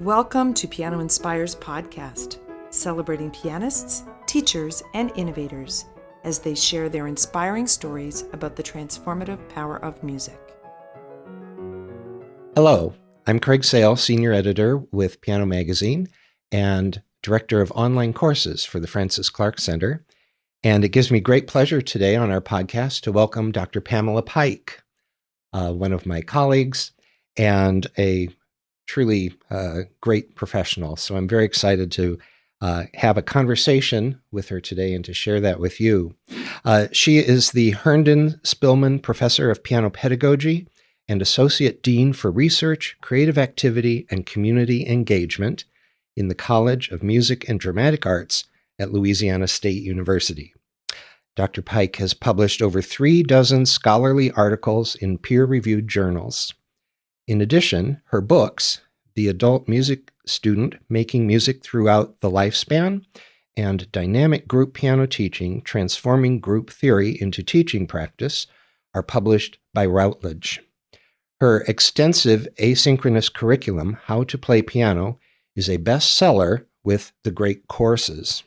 Welcome to Piano Inspires podcast, celebrating pianists, teachers, and innovators as they share their inspiring stories about the transformative power of music. Hello, I'm Craig Sale, Senior Editor with Piano Magazine and Director of Online Courses for the Francis Clark Center. And it gives me great pleasure today on our podcast to welcome Dr. Pamela Pike, one of my colleagues and a truly great professional. So I'm very excited to have a conversation with her today and to share that with you. She is the Herndon Spillman Professor of Piano Pedagogy and Associate Dean for Research, Creative Activity, and Community Engagement in the College of Music and Dramatic Arts at Louisiana State University. Dr. Pike has published over 36 scholarly articles in peer-reviewed journals. In addition, her books, The Adult Music Student Making Music Throughout the Lifespan and Dynamic Group Piano Teaching, Transforming Group Theory into Teaching Practice, are published by Routledge. Her extensive asynchronous curriculum, How to Play Piano, is a bestseller with the great courses.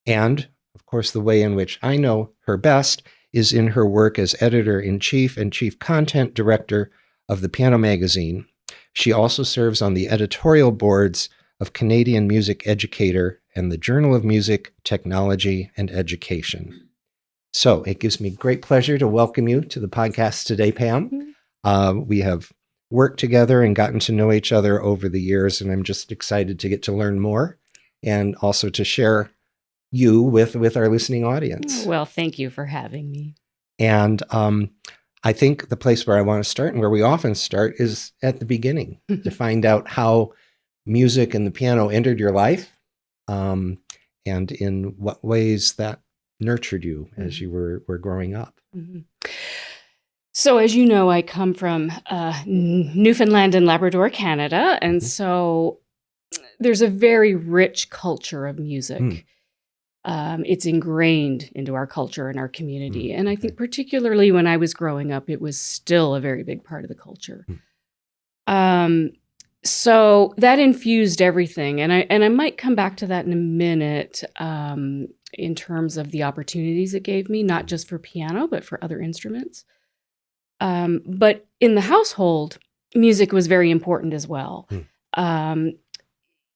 And, of course, the way in which I know her best is in her work as Editor-in-Chief and Chief Content Director of the Piano Magazine. She also serves on the editorial boards of Canadian Music Educator and the Journal of Music, Technology, and Education. So it gives me great pleasure to welcome you to the podcast today, Pam. We have worked together and gotten to know each other over the years, and I'm just excited to get to learn more and also to share you with our listening audience. Well, thank you for having me. And I think the place where I want to start and where we often start is at the beginning to find out how music and the piano entered your life and in what ways that nurtured you as you were growing up. Mm-hmm. So as you know, I come from Newfoundland and Labrador, Canada. And so there's a very rich culture of music. It's ingrained into our culture and our community. And I think particularly when I was growing up, it was still a very big part of the culture. So that infused everything. And I might come back to that in a minute in terms of the opportunities it gave me, not just for piano, but for other instruments. But in the household, music was very important as well.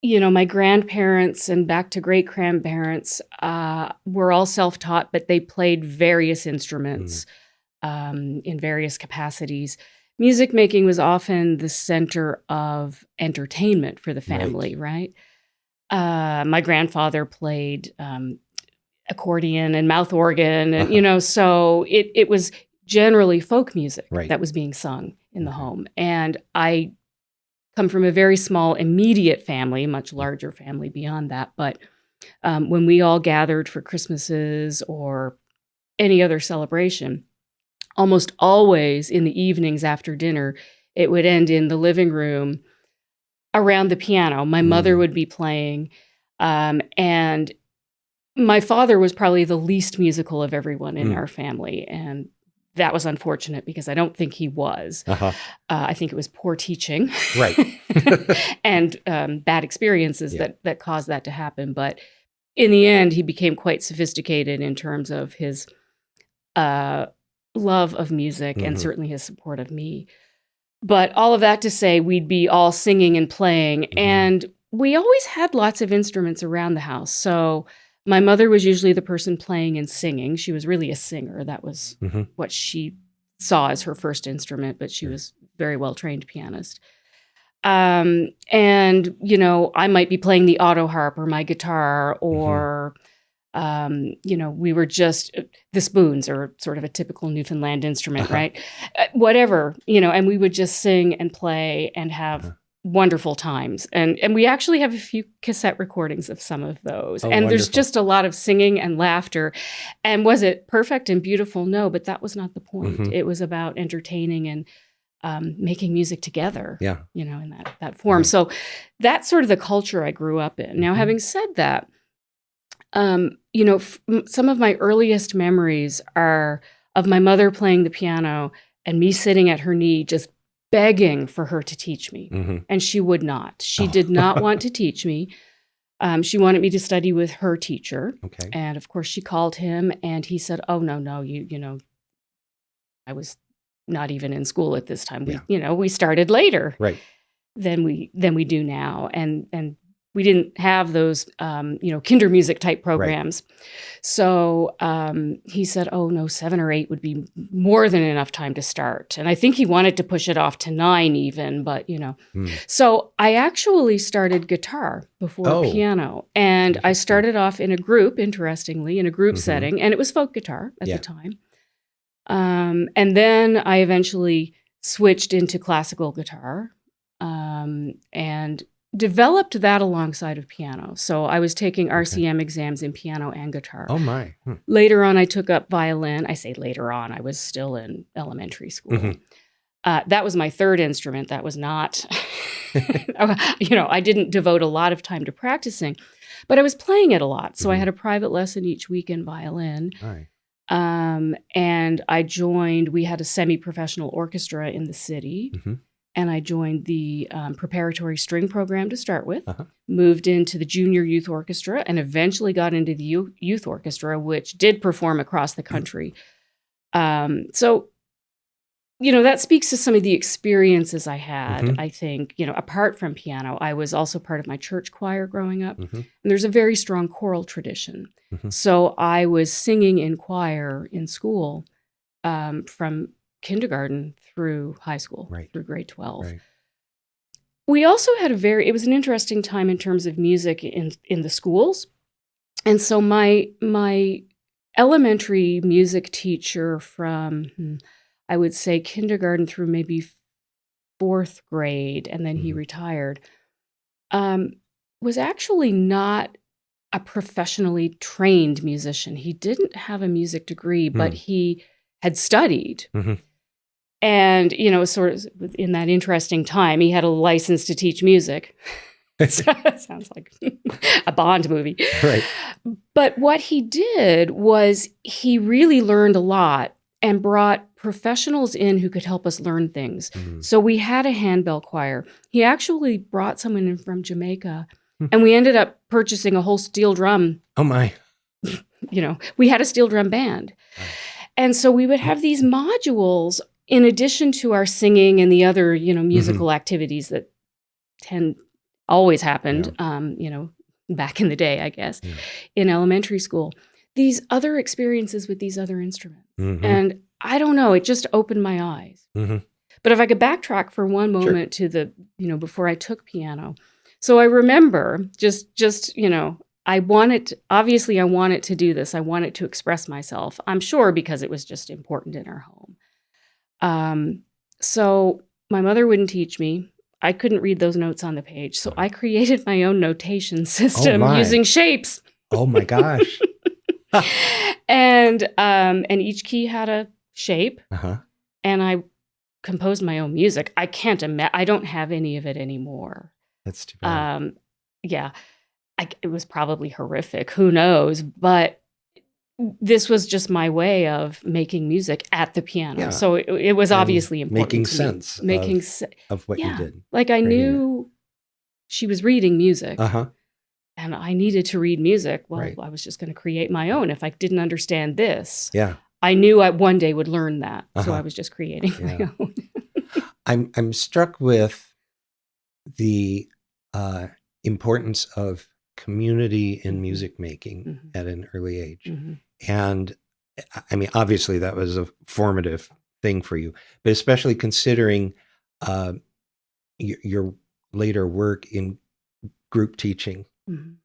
My grandparents and back to great-grandparents were all self-taught, but they played various instruments in various capacities. Music making was often the center of entertainment for the family, right? My grandfather played accordion and mouth organ, and, so it was generally folk music that was being sung in the home. And I come from a very small, immediate family, much larger family beyond that. But when we all gathered for Christmases or any other celebration, almost always in the evenings after dinner, it would end in the living room around the piano. My mother would be playing, and my father was probably the least musical of everyone in our family. And that was unfortunate because I don't think he was. I think it was poor teaching, and bad experiences that caused that to happen. But in the end, he became quite sophisticated in terms of his love of music and certainly his support of me. But all of that to say, we'd be all singing and playing, and we always had lots of instruments around the house. So my mother was usually the person playing and singing. She was really a singer. That was what she saw as her first instrument, but she was a very well-trained pianist. And, I might be playing the auto harp or my guitar or, we were just, the spoons are sort of a typical Newfoundland instrument, right? Whatever, and we would just sing and play and have wonderful times. And we actually have a few cassette recordings of some of those. And there's just a lot of singing and laughter. And was it perfect and beautiful? No, but that was not the point. It was about entertaining and making music together, in that form. So that's sort of the culture I grew up in. Now, having said that, some of my earliest memories are of my mother playing the piano and me sitting at her knee, just begging for her to teach me, and she would not. She did not want to teach me. She wanted me to study with her teacher. Okay. And of course, she called him, and he said, "Oh, no, you know, I was not even in school at this time. We started later Right. than we do now, and we didn't have those kinder music type programs." Right. So he said, "Oh no, 7 or 8 would be more than enough time to start." And I think he wanted to push it off to 9 even, but So I actually started guitar before piano, and I started off in a group, interestingly, in a group setting, and it was folk guitar at the time. And then I eventually switched into classical guitar, and developed that alongside of piano. So I was taking RCM exams in piano and guitar. Oh my. Later on, I took up violin. I say later on, I was still in elementary school. That was my third instrument. That was not, I didn't devote a lot of time to practicing, but I was playing it a lot. So I had a private lesson each week in violin. Right. And we had a semi-professional orchestra in the city. And I joined the preparatory string program to start with, moved into the junior youth orchestra, and eventually got into the youth orchestra, which did perform across the country. So, that speaks to some of the experiences I had, I think. Apart from piano, I was also part of my church choir growing up. And there's a very strong choral tradition. So I was singing in choir in school from kindergarten through high school, through grade 12. Right. We also had it was an interesting time in terms of music in the schools. And so my elementary music teacher from, I would say, kindergarten through maybe 4th grade, and then he retired, was actually not a professionally trained musician. He didn't have a music degree, but he had studied. And, sort of in that interesting time, he had a license to teach music. Sounds like a Bond movie. Right. But what he did was he really learned a lot and brought professionals in who could help us learn things. So we had a handbell choir. He actually brought someone in from Jamaica, and we ended up purchasing a whole steel drum. Oh, my. We had a steel drum band. And so we would have these modules in addition to our singing and the other, musical activities that always happened, back in the day, I guess, in elementary school. These other experiences with these other instruments. And I don't know, it just opened my eyes. But if I could backtrack for one moment to the, before I took piano. So I remember I wanted to do this. I wanted to express myself. I'm sure because it was just important in our home. So my mother wouldn't teach me. I couldn't read those notes on the page. So I created my own notation system using shapes. Oh my gosh. And each key had a shape. And I composed my own music. I can't imagine. I don't have any of it anymore. That's too bad. It was probably horrific. Who knows? But this was just my way of making music at the piano. Yeah. So it was obviously important. Making sense of what you did. Like I knew she was reading music. And I needed to read music. Well, I was just going to create my own. If I didn't understand this, I knew I one day would learn that. So I was just creating my own. I'm struck with the importance of community in music making at an early age. And I mean, obviously that was a formative thing for you, but especially considering your later work in group teaching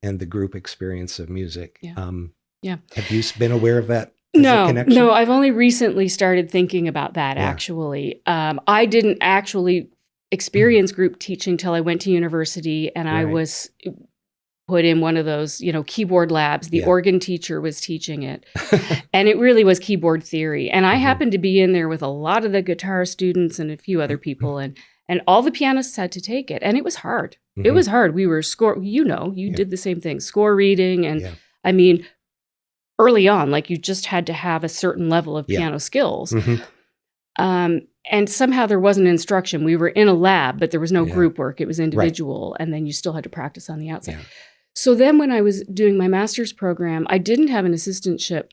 and the group experience of music. Have you been aware of that? No, I've only recently started thinking about that, actually. I didn't actually experience group teaching till I went to university, and I was put in one of those, keyboard labs. The organ teacher was teaching it. And it really was keyboard theory. And I happened to be in there with a lot of the guitar students and a few other people. And all the pianists had to take it. And it was hard. It was hard. We were you did the same thing, score reading. And I mean, early on, like you just had to have a certain level of piano skills. and somehow there wasn't instruction. We were in a lab, but there was no Yeah. group work. It was individual. And then you still had to practice on the outside. So then when I was doing my master's program, I didn't have an assistantship,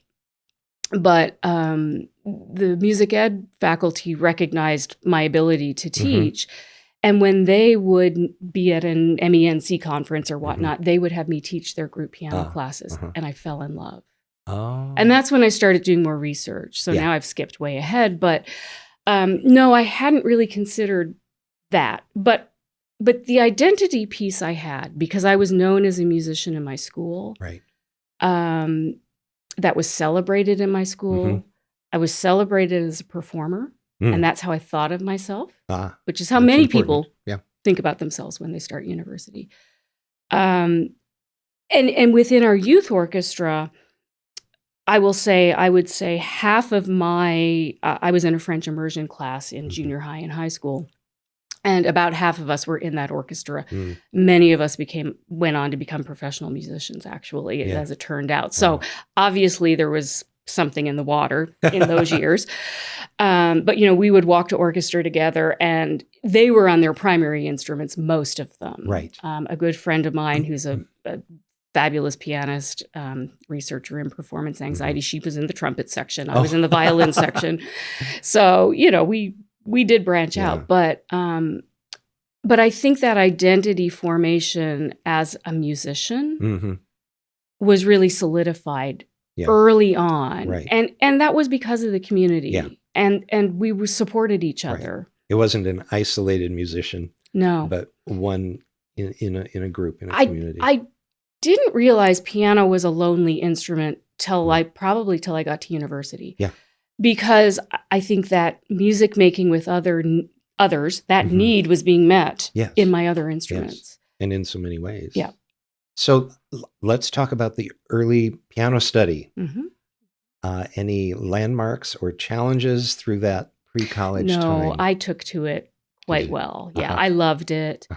but the music ed faculty recognized my ability to teach. And when they would be at an MENC conference or whatnot, they would have me teach their group piano classes. And I fell in love. Oh. And that's when I started doing more research. So now I've skipped way ahead. But no, I hadn't really considered that. But the identity piece I had, because I was known as a musician in my school. Right. That was celebrated in my school. I was celebrated as a performer. And that's how I thought of myself, which is how many people think about themselves when they start university. And within our youth orchestra, I would say half of I was in a French immersion class in junior high and high school. And about half of us were in that orchestra. Many of us went on to become professional musicians, actually, as it turned out. So obviously there was something in the water in those years. But, we would walk to orchestra together, and they were on their primary instruments, most of them. Right. A good friend of mine who's a fabulous pianist, researcher in performance anxiety, she was in the trumpet section. I was in the violin section. So, we did branch out. But I think that identity formation as a musician was really solidified early on. Right. And that was because of the community. Yeah. And we supported each other. Right. It wasn't an isolated musician. No. But one in a group, in a community. I didn't realize piano was a lonely instrument till I got to university. Yeah. Because I think that music making with others, that need was being met in my other instruments. Yes. And in so many ways. Yeah. So let's talk about the early piano study. Any landmarks or challenges through that pre-college time? No, I took to it quite well. Yeah, I loved it.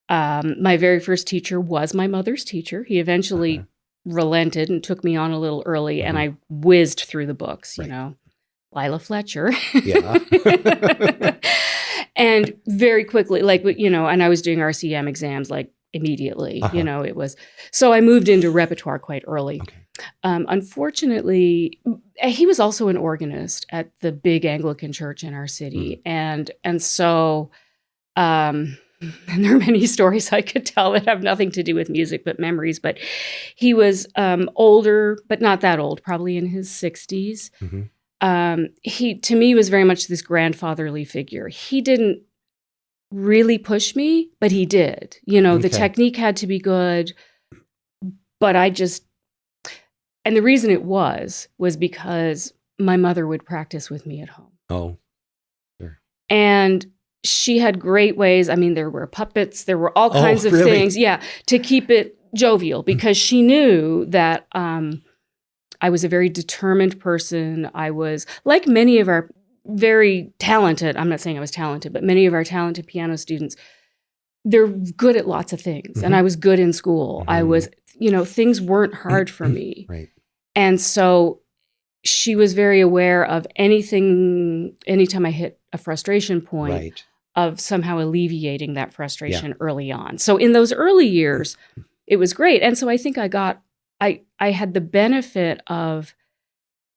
My very first teacher was my mother's teacher. He eventually relented and took me on a little early, and I whizzed through the books, Lila Fletcher. Yeah. And very quickly, and I was doing RCM exams immediately, it was. So I moved into repertoire quite early. Okay. Unfortunately, he was also an organist at the big Anglican church in our city. And so, and there are many stories I could tell that have nothing to do with music, but memories. But he was older, but not that old, probably in his 60s. He, to me, was very much this grandfatherly figure. He didn't really push me, but he did. The technique had to be good, but and the reason it was because my mother would practice with me at home. Oh, sure. And she had great ways. I mean, there were puppets, there were all kinds of things, to keep it jovial, because she knew that I was a very determined person. I was, like many of our very talented, I'm not saying I was talented, but many of our talented piano students, they're good at lots of things. And I was good in school. I was, things weren't hard for me. Right. And so she was very aware of anytime I hit a frustration point, of somehow alleviating that frustration early on. So in those early years, it was great. And so I think I had the benefit of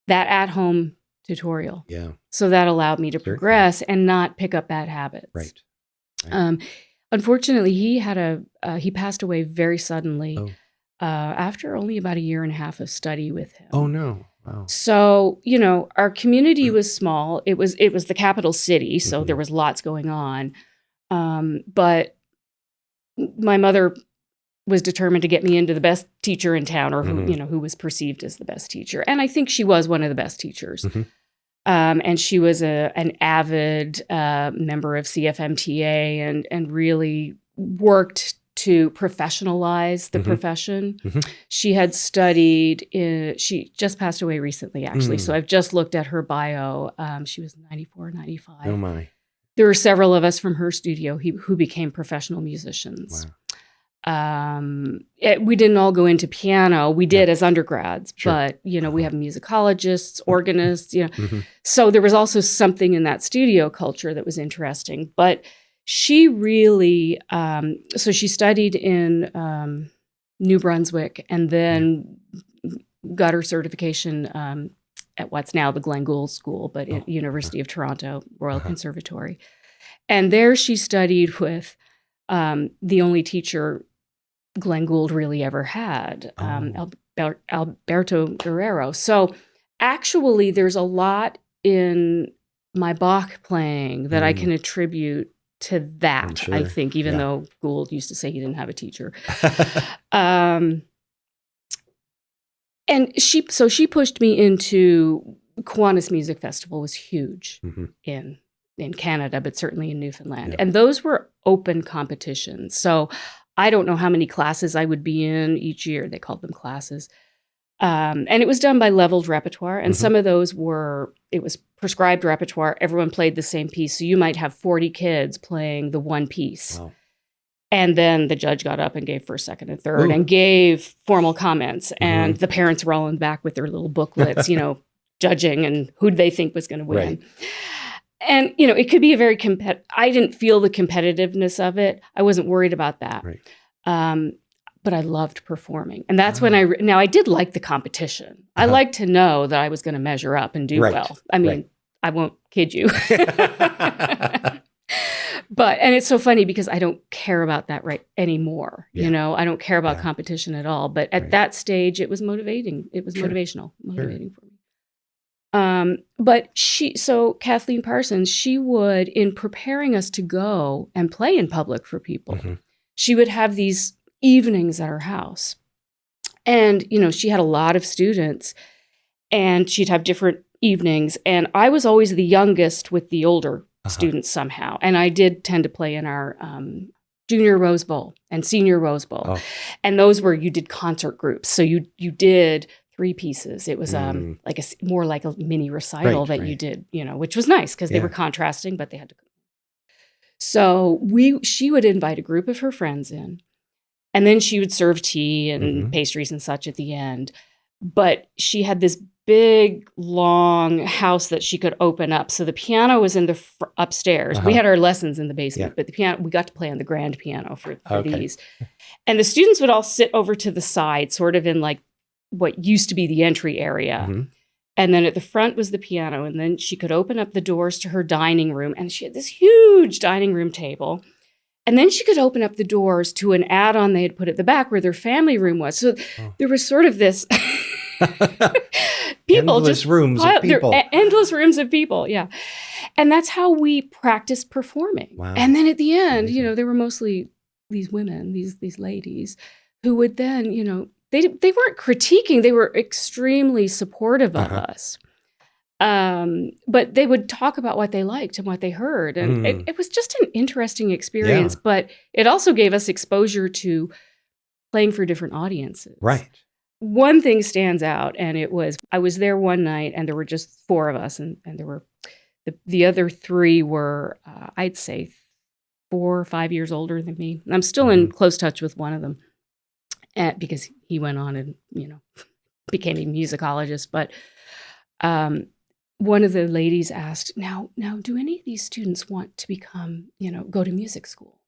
that at-home tutorial. Yeah. So that allowed me to progress and not pick up bad habits. Right. Unfortunately, he passed away very suddenly after only about a year and a half of study with him. Oh no. Wow. So, our community was small. It was the capital city, so there was lots going on. But my mother was determined to get me into the best teacher in town, or who was perceived as the best teacher. And I think she was one of the best teachers. And she was an avid member of CFMTA and really worked to professionalize the profession. She had studied she just passed away recently, actually. So I've just looked at her bio. She was 94, 95. Oh my. There were several of us from her studio who became professional musicians. We didn't all go into piano. We did as undergrads, Sure. but we have musicologists, organists, Mhm. So there was also something in that studio culture that was interesting. But she really, so she studied in New Brunswick and then got her certification at what's now the Glenn Gould School, but at University of Toronto, Royal Conservatory. And there she studied with the only teacher Glenn Gould really ever had, Alberto Guerrero. So actually, there's a lot in my Bach playing that I can attribute to that, Sure. I think, even Yeah. though Gould used to say he didn't have a teacher. And she pushed me into Kiwanis Music Festival was huge in Canada, but certainly in Newfoundland. Yeah. And those were open competitions. So I don't know how many classes I would be in each year. They called them classes. And it was done by leveled repertoire. And some of those it was prescribed repertoire. Everyone played the same piece. So you might have 40 kids playing the one piece. Wow. And then the judge got up and gave first, second, and third and gave formal comments. And the parents were all in the back with their little booklets, judging and who they think was going to win. Right. And, it could be a very I didn't feel the competitiveness of it. I wasn't worried about that. Right. But I loved performing. And that's when I did like the competition. I liked to know that I was going to measure up and do well. I mean, I won't kid you. And it's so funny because I don't care about that anymore. Yeah. I don't care about competition at all. But at that stage, it was motivating. It was motivating for me. But Kathleen Parsons, she would, in preparing us to go and play in public for people, she would have these evenings at her house. And, she had a lot of students and she'd have different evenings. And I was always the youngest with the older students somehow. And I did tend to play in our junior Rose Bowl and senior Rose Bowl. Oh. And those were, you did concert groups. So you did 3 pieces. It was more like a mini recital you did, which was nice because they were contrasting, but they had to. So she would invite a group of her friends in, and then she would serve tea and pastries and such at the end. But she had this big, long house that she could open up. So the piano was in the upstairs. We had our lessons in the basement, but the piano, we got to play on the grand piano for these. And the students would all sit over to the side, sort of in like what used to be the entry area. And then at the front was the piano. And then she could open up the doors to her dining room. And she had this huge dining room table. And then she could open up the doors to an add-on they had put at the back where their family room was. So there was sort of this endless rooms of people. Endless rooms of people, yeah. And that's how we practiced performing. Wow. And then at the end, there were mostly these women, these ladies, who would then, they weren't critiquing. They were extremely supportive of us. But they would talk about what they liked and what they heard. And it was just an interesting experience. But it also gave us exposure to playing for different audiences. Right. One thing stands out, and I was there one night, and there were just 4 of us, and there were, the other 3 were, I'd say, 4 or 5 years older than me. I'm still in close touch with one of them, because he went on and, became a musicologist. But one of the ladies asked, now, do any of these students want to become, go to music school?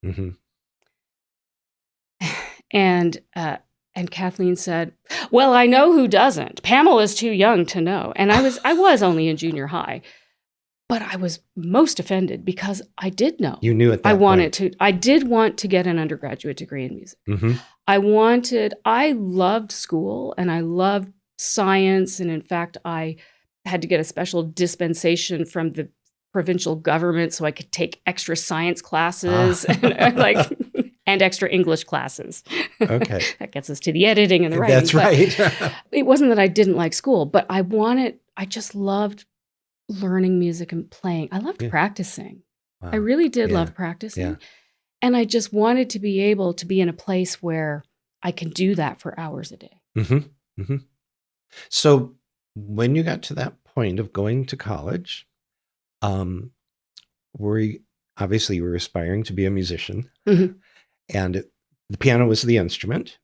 And Kathleen said, well, I know who doesn't. Pamela's too young to know. And I was only in junior high, but I was most offended because I did know. You knew at that point. I did want to get an undergraduate degree in music. I loved school and I loved science. And in fact, I had to get a special dispensation from the provincial government so I could take extra science classes and extra English classes. Okay. That gets us to the editing and the writing. That's right. It wasn't that I didn't like school, but I just loved learning music and playing. I loved practicing. Wow. I really did love practicing. Yeah. And I just wanted to be able to be in a place where I can do that for hours a day. So when you got to that point of going to college, obviously you were aspiring to be a musician. And The piano was the instrument.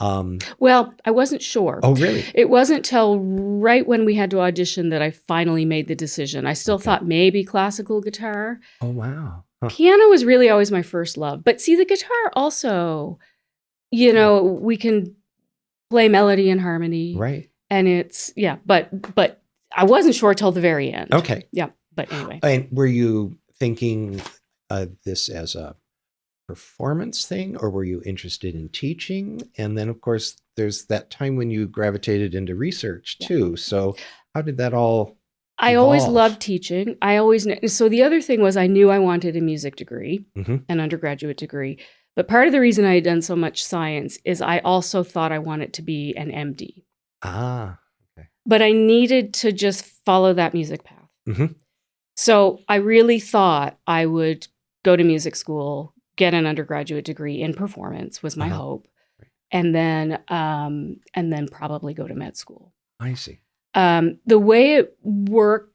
Well, I wasn't sure. Oh, really? It wasn't till right when we had to audition that I finally made the decision. I still thought maybe classical guitar. Oh, wow. Huh. Piano was really always my first love. But see, the guitar also, we can play melody and harmony. Right. And it's, but I wasn't sure till the very end. Okay. Yeah, but anyway. And were you thinking this as a performance thing, or were you interested in teaching? And then, of course, there's that time when you gravitated into research too. So how did that all I always loved teaching. So the other thing was I knew I wanted a music degree, an undergraduate degree. But part of the reason I had done so much science is I also thought I wanted to be an MD. Ah, okay. But I needed to just follow that music path. So I really thought I would go to music school, get an undergraduate degree in performance was my hope, and then probably go to med school. I see. The way it worked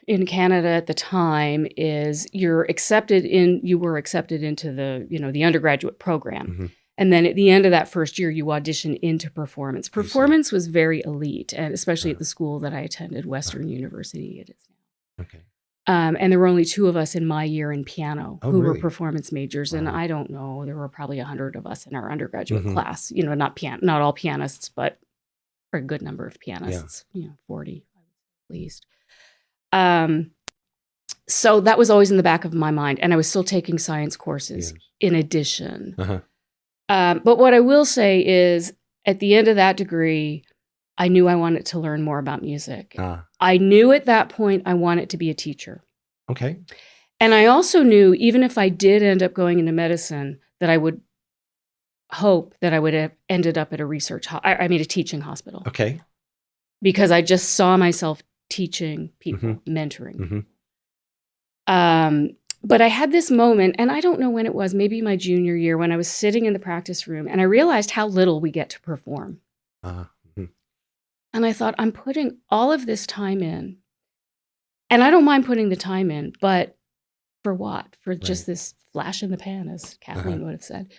in Canada at the time is you were accepted into the undergraduate program. And then at the end of that first year, you audition into performance. Performance was very elite, and especially at the school that I attended, Western University it is now. Okay. And there were only 2 of us in my year in piano who were performance majors. And I don't know, there were probably 100 of us in our undergraduate class, not all pianists, but for a good number of pianists, 40 at least. So that was always in the back of my mind. And I was still taking science courses in addition. But what I will say is at the end of that degree, I knew I wanted to learn more about music. I knew at that point I wanted to be a teacher. Okay. And I also knew, even if I did end up going into medicine, that I would hope that I would have ended up at a teaching hospital. Okay. Because I just saw myself teaching people, mentoring. But I had this moment, and I don't know when it was, maybe my junior year, when I was sitting in the practice room, and I realized how little we get to perform. And I thought, I'm putting all of this time in. And I don't mind putting the time in, but for what? For just this flash in the pan, as Kathleen would have said.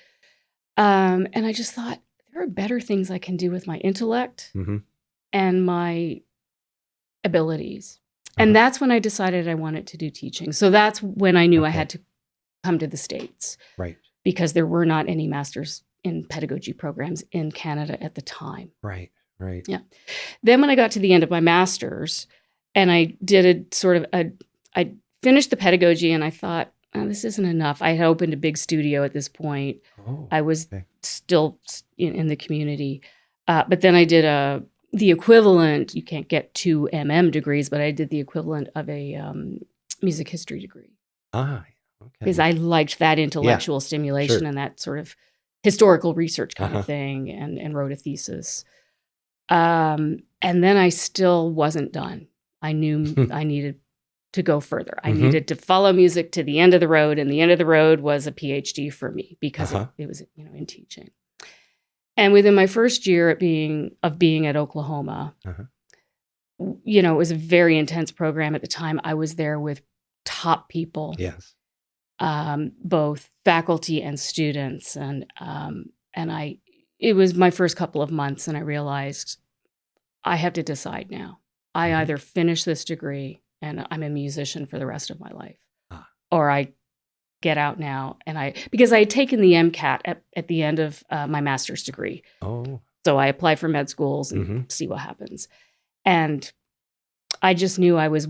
And I just thought, there are better things I can do with my intellect and my abilities. And that's when I decided I wanted to do teaching. So that's when I knew I had to come to the States. Right. Because there were not any masters in pedagogy programs in Canada at the time. Right. Right. Yeah. Then when I got to the end of my master's and I did I finished the pedagogy and I thought, oh, this isn't enough. I had opened a big studio at this point. I was still in the community. But then I did the equivalent, you can't get 2 MM degrees, but I did the equivalent of a music history degree. Okay. Because I liked that intellectual stimulation and that sort of historical research kind of thing and wrote a thesis. And then I still wasn't done. I knew I needed to go further. I needed to follow music to the end of the road, and the end of the road was a PhD for me because it was in teaching. And within my first year of being at Oklahoma, it was a very intense program at the time. I was there with top people, both faculty and students, and it was my first couple of months, and I realized I have to decide now. I either finish this degree and I'm a musician for the rest of my life, or I get out now. And because I had taken the MCAT at the end of my master's degree. So I apply for med schools and see what happens. And I just knew I was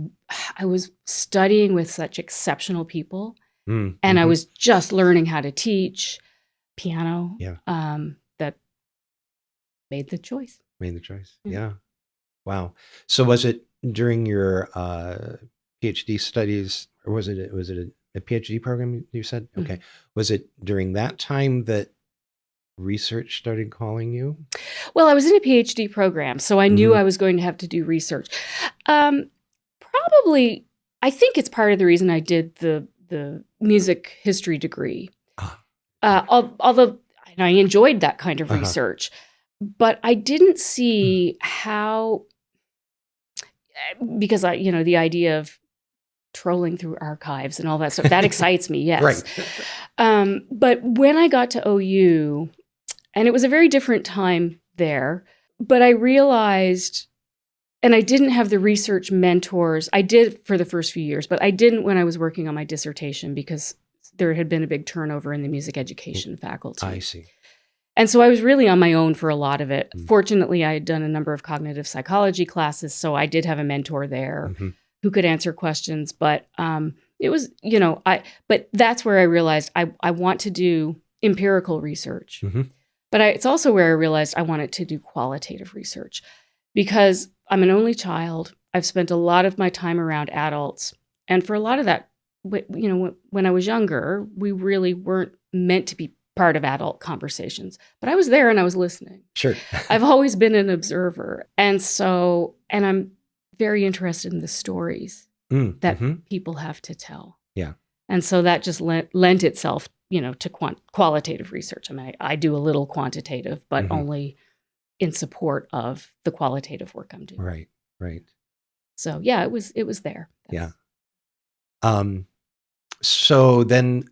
studying with such exceptional people, and I was just learning how to teach piano. That made the choice. Yeah. Wow. So was it during your PhD studies, or was it a PhD program you said? Okay. Was it during that time that research started calling you? Well, I was in a PhD program, so I knew I was going to have to do research. Probably, I think it's part of the reason I did the music history degree. Although I enjoyed that kind of research, but I didn't see how, because the idea of trolling through archives and all that stuff. That excites me, yes. Right. But when I got to OU, and it was a very different time there, but I realized, and I didn't have the research mentors. I did for the first few years, but I didn't when I was working on my dissertation because there had been a big turnover in the music education faculty. I see. And so I was really on my own for a lot of it. Mm. Fortunately, I had done a number of cognitive psychology classes, so I did have a mentor there Mm-hmm. who could answer questions. But it was, but that's where I realized I want to do empirical research. Mm-hmm. But it's also where I realized I wanted to do qualitative research because I'm an only child. I've spent a lot of my time around adults. And for a lot of that, when I was younger, we really weren't meant to be part of adult conversations. But I was there and I was listening. Sure. I've always been an observer. And I'm very interested in the stories that people have to tell. Yeah. And so that just lent itself, to qualitative research. I mean, I do a little quantitative, but only in support of the qualitative work I'm doing. Right. Right. So yeah, it was there. Yeah. So then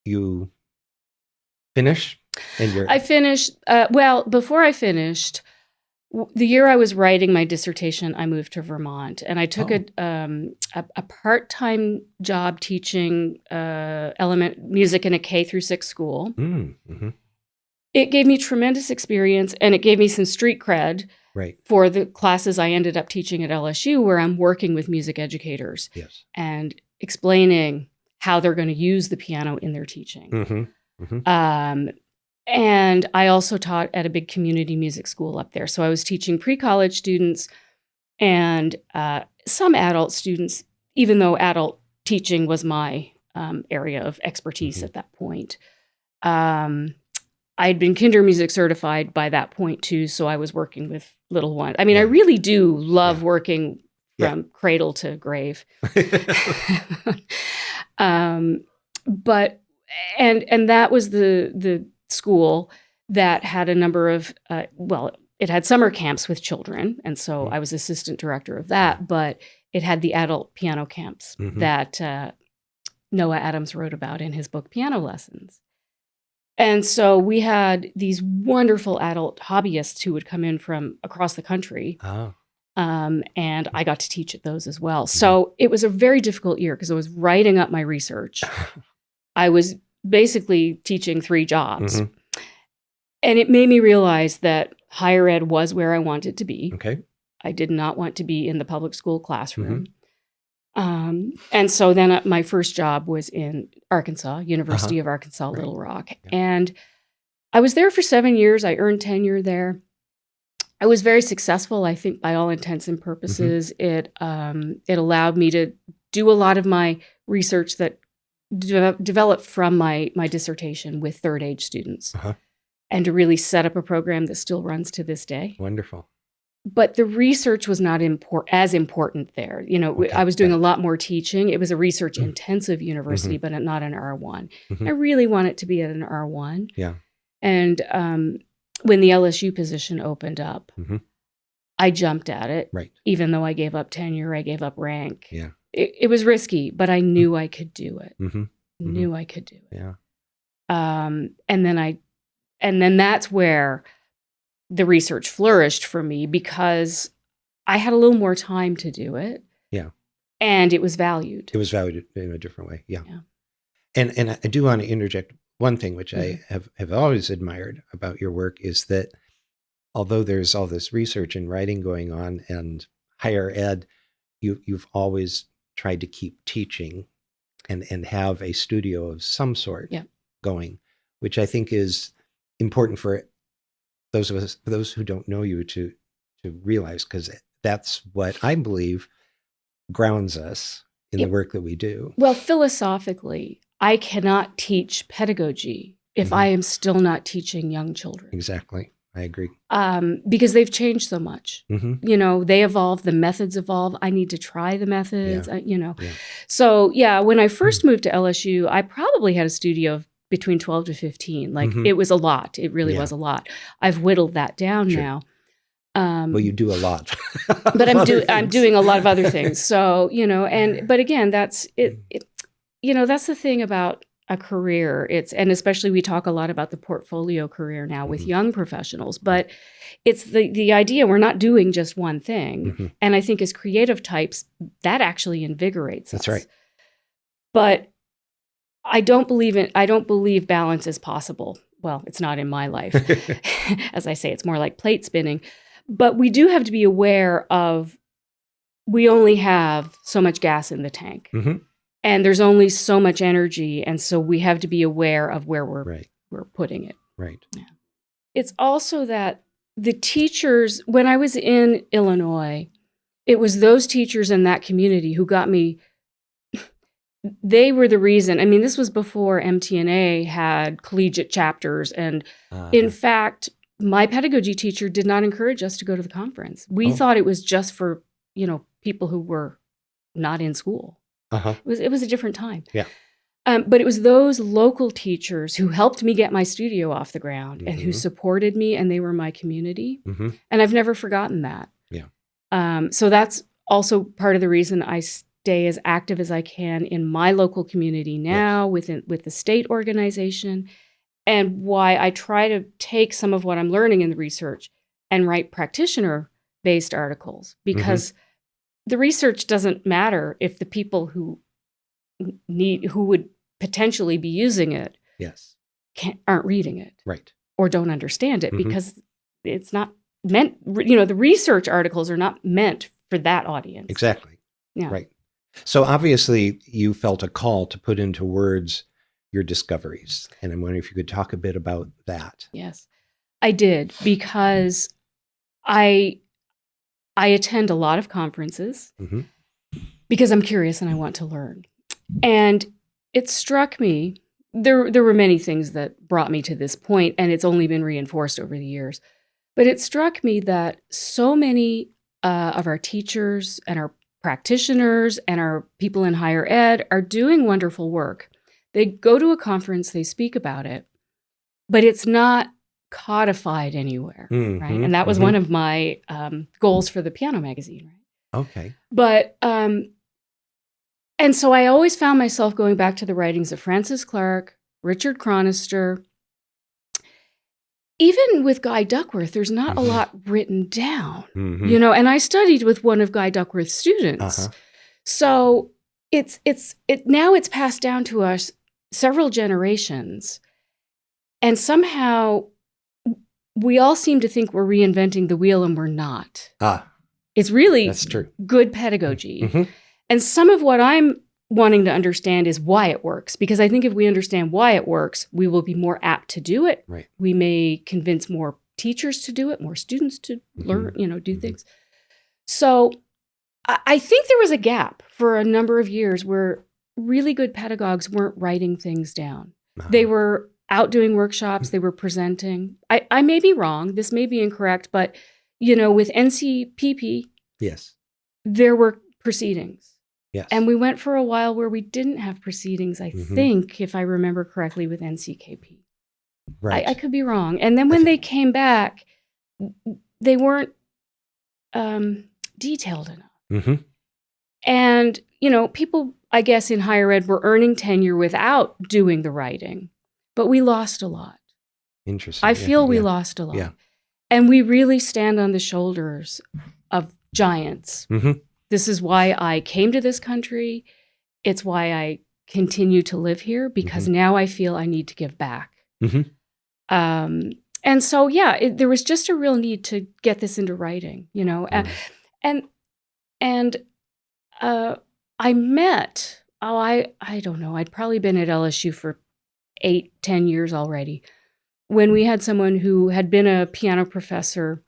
you finish and you're... I finished, before I finished, the year I was writing my dissertation, I moved to Vermont and I took a part-time job teaching music in a K through 6 school. Mm-hmm. It gave me tremendous experience and it gave me some street cred for the classes I ended up teaching at LSU, where I'm working with music educators and explaining how they're going to use the piano in their teaching. And I also taught at a big community music school up there. So I was teaching pre-college students and some adult students, even though adult teaching was my area of expertise at that point. I'd been kinder music certified by that point too, so I was working with little ones. I mean, I really do love working from cradle to grave. But that was the school that had a number of it had summer camps with children, and so I was assistant director of that. But it had the adult piano camps that Noah Adams wrote about in his book Piano Lessons. And so we had these wonderful adult hobbyists who would come in from across the country. And I got to teach at those as well. So it was a very difficult year because I was writing up my research. I was basically teaching 3 jobs. And it made me realize that higher ed was where I wanted to be. Okay. I did not want to be in the public school classroom. And so then my first job was in Arkansas, University of Arkansas, Little Rock. And I was there for 7 years. I earned tenure there. I was very successful, I think, by all intents and purposes. It allowed me to do a lot of my research that developed from my dissertation with third age students and to really set up a program that still runs to this day. Wonderful. But the research was not as important there. I was doing a lot more teaching. It was a research-intensive university, but not an R1. I really want it to be at an R1. Yeah. And when the LSU position opened up, I jumped at it. Right. Even though I gave up tenure, I gave up rank. Yeah. It was risky, but I knew I could do it. Knew I could do it. Yeah. And then that's where the research flourished for me because I had a little more time to do it. Yeah. And it was valued. It was valued in a different way. Yeah. And I do want to interject one thing, which I have always admired about your work is that although there's all this research and writing going on and higher ed, you've always tried to keep teaching and have a studio of some sort going, which I think is important for those who don't know you to realize, because that's what I believe grounds us in the work that we do. Well, philosophically, I cannot teach pedagogy if I am still not teaching young children. Exactly. I agree. Because they've changed so much. They evolve, the methods evolve. I need to try the methods, So when I first moved to LSU, I probably had a studio of between 12 to 15. It was a lot. It really was a lot. I've whittled that down now. Well, you do a lot. But I'm doing a lot of other things. So, but again, that's it, that's the thing about a career. And especially we talk a lot about the portfolio career now with young professionals, but it's the idea we're not doing just one thing. And I think as creative types, that actually invigorates us. That's right. But I don't believe balance is possible. Well, it's not in my life. As I say, it's more like plate spinning. But we do have to be aware of we only have so much gas in the tank. And there's only so much energy. And so we have to be aware of where we're putting it. Right. Yeah. It's also that the teachers, when I was in Illinois, it was those teachers in that community who got me. They were the reason. I mean, this was before MTNA had collegiate chapters. And in fact, my pedagogy teacher did not encourage us to go to the conference. We thought it was just for, people who were not in school. It was a different time. Yeah. But it was those local teachers who helped me get my studio off the ground and who supported me, and they were my community. And I've never forgotten that. Yeah. So that's also part of the reason I stay as active as I can in my local community now with the state organization, and why I try to take some of what I'm learning in the research and write practitioner-based articles, because the research doesn't matter if the people who would potentially be using it aren't reading it, right, or don't understand it, because it's not meant. The research articles are not meant for that audience. Exactly. Yeah. Right. So obviously, you felt a call to put into words your discoveries, and I'm wondering if you could talk a bit about that. Yes, I did, because I attend a lot of conferences because I'm curious and I want to learn. And it struck me, there were many things that brought me to this point, and it's only been reinforced over the years. But it struck me that so many of our teachers and our practitioners and our people in higher ed are doing wonderful work. They go to a conference, they speak about it, but it's not codified anywhere, right? And that was one of my goals for the piano magazine, right? Okay. But, and so I always found myself going back to the writings of Francis Clark, Richard Chronister. Even with Guy Duckworth, there's not a lot written down, and I studied with one of Guy Duckworth's students. So now it's passed down to us several generations, and somehow we all seem to think we're reinventing the wheel, and we're not. It's really that's true. Good pedagogy. And some of what I'm wanting to understand is why it works, because I think if we understand why it works, we will be more apt to do it. Right. We may convince more teachers to do it, more students to learn, do things. So I think there was a gap for a number of years where really good pedagogues weren't writing things down. They were out doing workshops, they were presenting. I may be wrong, this may be incorrect, but with NCPP, there were proceedings. Yes. And we went for a while where we didn't have proceedings, I think, if I remember correctly, with NCKP. Right. I could be wrong. And then when they came back, they weren't detailed enough. And, people, I guess, in higher ed were earning tenure without doing the writing. But we lost a lot. Interesting. I feel we lost a lot. Yeah. And we really stand on the shoulders of giants. This is why I came to this country. It's why I continue to live here, because now I feel I need to give back. And so, there was just a real need to get this into writing, and I met, I don't know, I'd probably been at LSU for 8-10 years already, when we had someone who had been a piano professor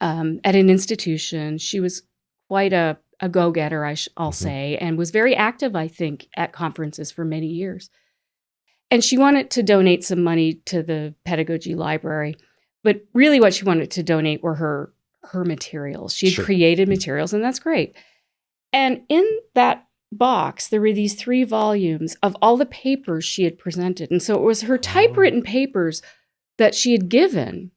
at an institution. She was quite a go-getter, I'll say, and was very active, I think, at conferences for many years. And she wanted to donate some money to the pedagogy library, but really what she wanted to donate were her materials. She had created materials, and that's great. And in that box, there were these 3 volumes of all the papers she had presented. And so it was her typewritten papers that she had given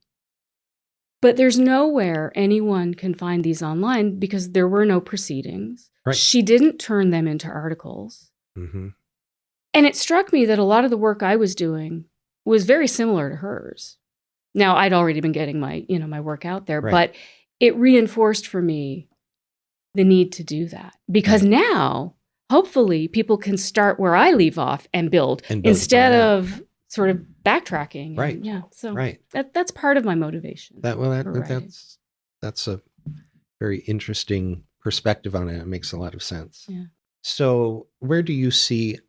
But there's nowhere anyone can find these online because there were no proceedings. Right. She didn't turn them into articles. Mm-hmm. And it struck me that a lot of the work I was doing was very similar to hers. Now, I'd already been getting my work out there, Right. but it reinforced for me the need to do that. Because Right. now, hopefully, people can start where I leave off and build instead from that. of sort of backtracking. And, Right. yeah. So Right. that's part of my motivation. That's a very interesting perspective on it. It makes a lot of sense. Yeah. So where do you see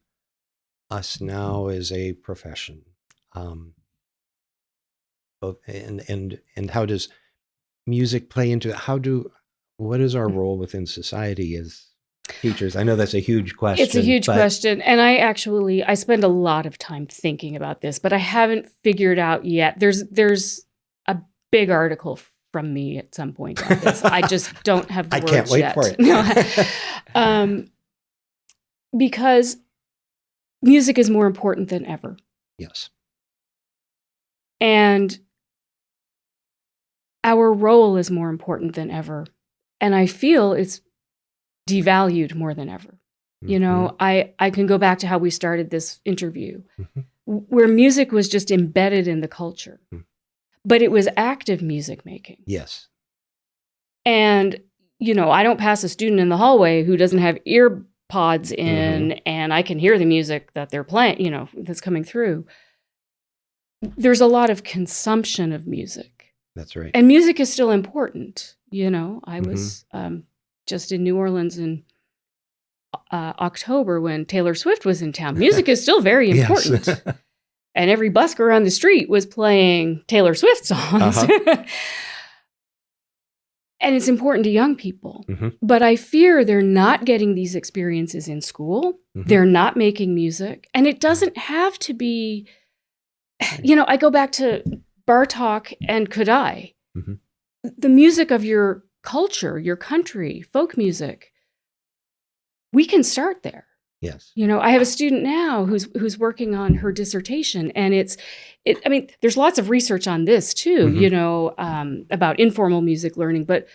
us now as a profession? And how does music play into it? What is our role within society as teachers? I know that's a huge question. It's a huge question. And I spend a lot of time thinking about this, but I haven't figured out yet. There's a big article from me at some point on this. I just don't have the I words can't wait yet. for it. No. Because music is more important than ever. Yes. And our role is more important than ever. And I feel it's devalued more than ever. You know, I can go back to how we started this interview, where music was just embedded in the culture, but it was active music making. Yes. And, I don't pass a student in the hallway who doesn't have ear pods in and I can hear the music that they're playing, that's coming through. There's a lot of consumption of music. That's right. And music is still important. I was just in New Orleans in October when Taylor Swift was in town. Music is still very important. Yes. And every busker on the street was playing Taylor Swift songs. And it's important to young people. But I fear they're not getting these experiences in school. They're not making music. And it doesn't have to be, I go back to Bartok and Kodai. The music of your culture, your country, folk music, we can start there. Yes. I have a student now who's working on her dissertation, and there's lots of research on this too, about informal music learning, but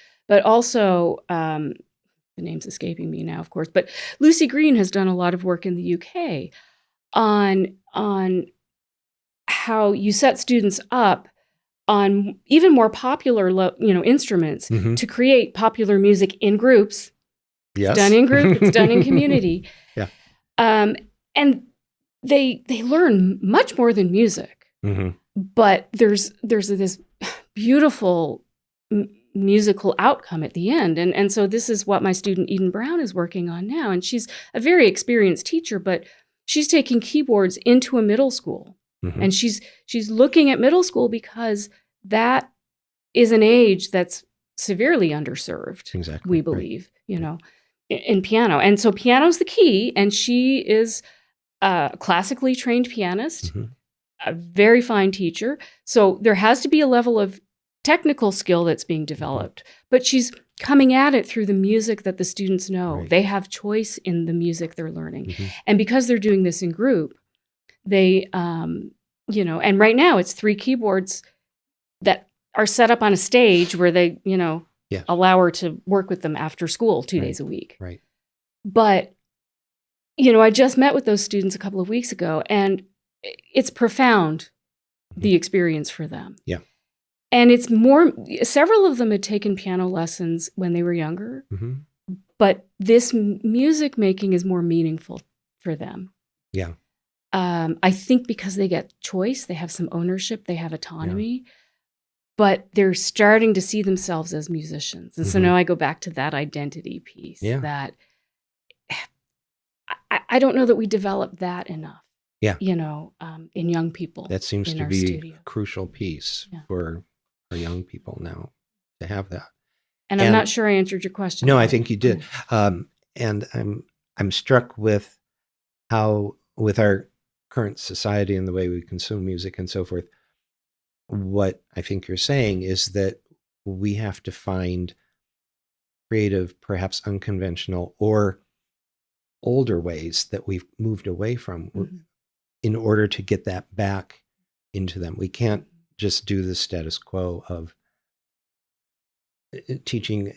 also, the name's escaping me now, of course, but Lucy Green has done a lot of work in the UK on how you set students up on even more popular, instruments to create popular music in groups. Yes. It's done in group, it's done in community. Yeah. And they learn much more than music. But there's this beautiful musical outcome at the end. And so this is what my student Eden Brown is working on now. And she's a very experienced teacher, but she's taking keyboards into a middle school. And she's looking at middle school because that is an age that's severely underserved. Exactly. We believe, in piano. And so piano's the key, and she is a classically trained pianist, a very fine teacher. So there has to be a level of technical skill that's being developed, but she's coming at it through the music that the students know. Right. They have choice in the music they're learning. And because they're doing this in group, they, and right now it's 3 keyboards that are set up on a stage where they, allow her to work with them after school 2 days a week. Right. But, I just met with those students a couple of weeks ago, and it's profound, the experience for them. Yeah. And several of them had taken piano lessons when they were younger, but this music making is more meaningful for them. Yeah. I think because they get choice, they have some ownership, they have autonomy, but they're starting to see themselves as musicians. And so now I go back to that identity piece that I don't know that we develop that enough. Yeah. In young people. That seems in to our be studio. a crucial piece for our young people now to have that. And I'm not sure I answered your question. No, I think you did. And I'm struck with how, with our current society and the way we consume music and so forth, what I think you're saying is that we have to find creative, perhaps unconventional or older ways that we've moved away from in order to get that back into them. We can't just do the status quo of teaching,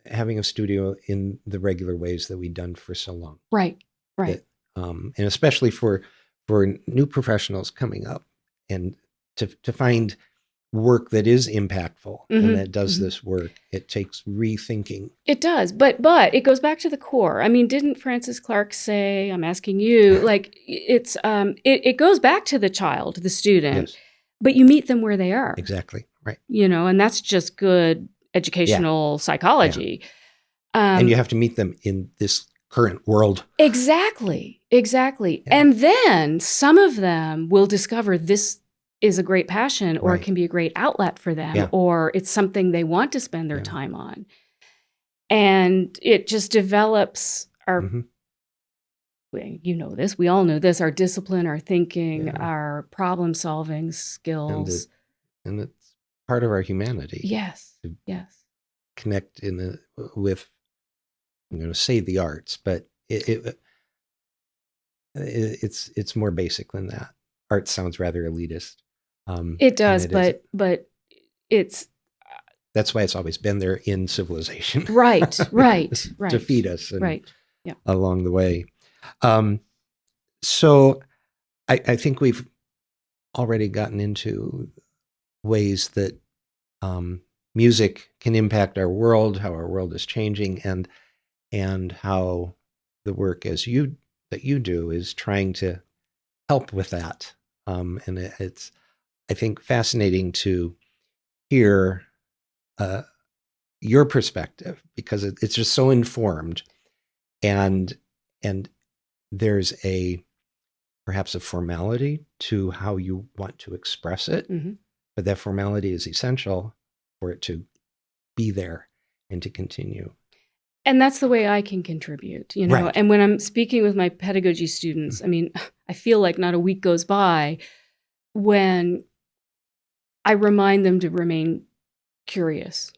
having a studio in the regular ways that we've done for so long. Right. That, and especially for new professionals coming up, and to find work that is impactful and that does this work, it takes rethinking. It does, but it goes back to the core. I mean, didn't Frances Clark say, I'm asking you, like it's it goes back to the child, the student, Yes, but you meet them where they are. exactly. Right. And that's just good educational psychology. And you have to meet them in this current world. Exactly. Yeah. And then some of them will discover this is a great passion, or Right. it can be a great outlet for them, Yeah. or it's something they want to spend their time on. And it just develops our, you know this, we all know this, our discipline, our thinking, our problem solving skills. And it's part of our humanity. Yes. To Yes. connect with, I'm going to say the arts, but it's more basic than that. Art sounds rather elitist. It does, but it's that's why it's always been there in civilization. right. To feed us along the way. So I think we've already gotten into ways that music can impact our world, how our world is changing, and how the work that you do is trying to help with that. And it's, I think, fascinating to hear your perspective, because it's just so informed, and there's perhaps a formality to how you want to express it, but that formality is essential for it to be there and to continue. And that's the way I can contribute, Right. And when I'm speaking with my pedagogy students, I mean, I feel like not a week goes by when I remind them to remain curious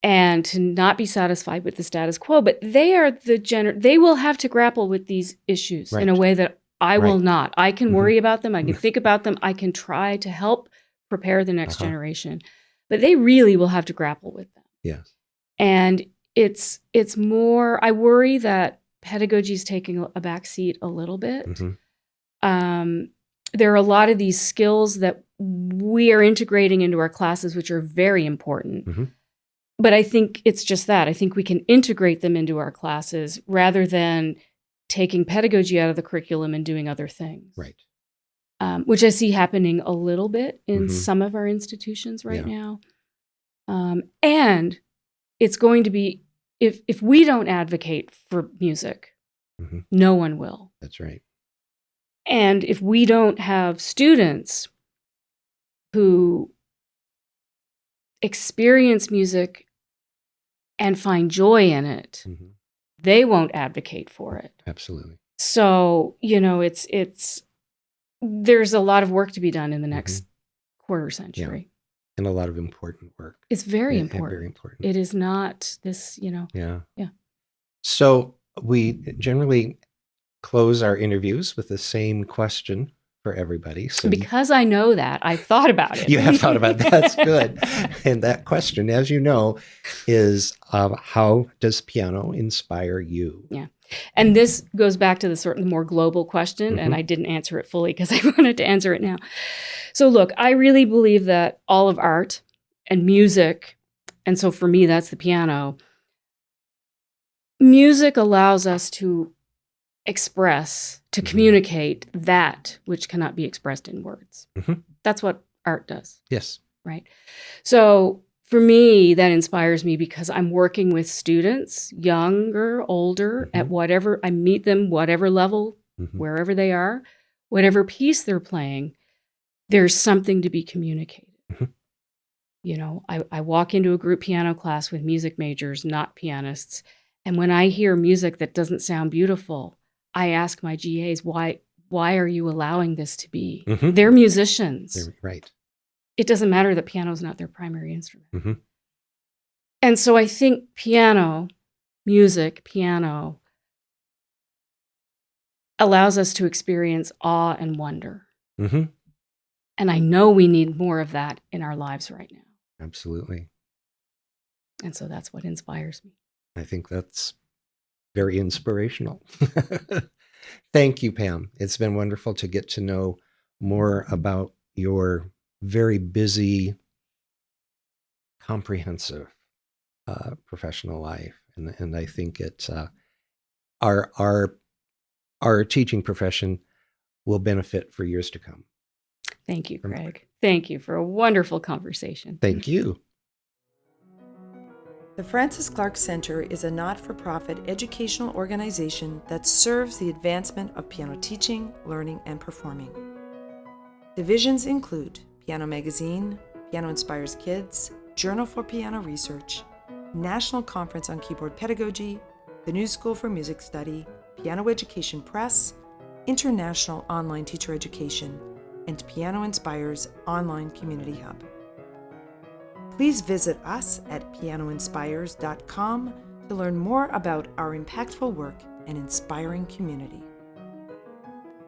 and to not be satisfied with the status quo. But they are they will have to grapple with these issues in a way that I will not. I can worry about them. I can think about them. I can try to help prepare the next generation. But they really will have to grapple with them. Yes. And it's more, I worry that pedagogy is taking a back seat a little bit. There are a lot of these skills that we are integrating into our classes, which are very important. But I think it's just that. I think we can integrate them into our classes rather than taking pedagogy out of the curriculum and doing other things. Right. Which I see happening a little bit in some of our institutions right now. And it's going to be, if we don't advocate for music, no one will. That's right. And if we don't have students who experience music and find joy in it, they won't advocate for it. Absolutely. So, there's a lot of work to be done in the next quarter century. And a lot of important work. It's very important. Very important. It is not this, Yeah. Yeah. So we generally close our interviews with the same question for everybody. So because I know that, I've thought about it. You have thought about that. That's good. And that question, as you know, is how does piano inspire you? Yeah. And this goes back to the sort of more global question, and I didn't answer it fully because I wanted to answer it now. So look, I really believe that all of art and music, and so for me, that's the piano, music allows us to express, to communicate that which cannot be expressed in words. That's what art does. Yes. Right. So for me, that inspires me because I'm working with students, younger, older, at whatever, I meet them, whatever level, wherever they are, whatever piece they're playing, there's something to be communicated. I walk into a group piano class with music majors, not pianists. And when I hear music that doesn't sound beautiful, I ask my GAs, why are you allowing this to be? They're musicians. Right. It doesn't matter that piano is not their primary instrument. And so I think piano allows us to experience awe and wonder. And I know we need more of that in our lives right now. Absolutely. And so that's what inspires me. I think that's very inspirational. Thank you, Pam. It's been wonderful to get to know more about your very busy, comprehensive professional life, and I think it's our teaching profession will benefit for years to come. Thank you, Craig. Thank you for a wonderful conversation. Thank you. The Francis Clark Center is a not-for-profit educational organization that serves the advancement of piano teaching, learning, and performing. Divisions include Piano Magazine, Piano Inspires Kids, Journal for Piano Research, National Conference on Keyboard Pedagogy, the New School for Music Study, Piano Education Press, International Online Teacher Education, and Piano Inspires Online Community Hub. Please visit us at pianoinspires.com to learn more about our impactful work and inspiring community.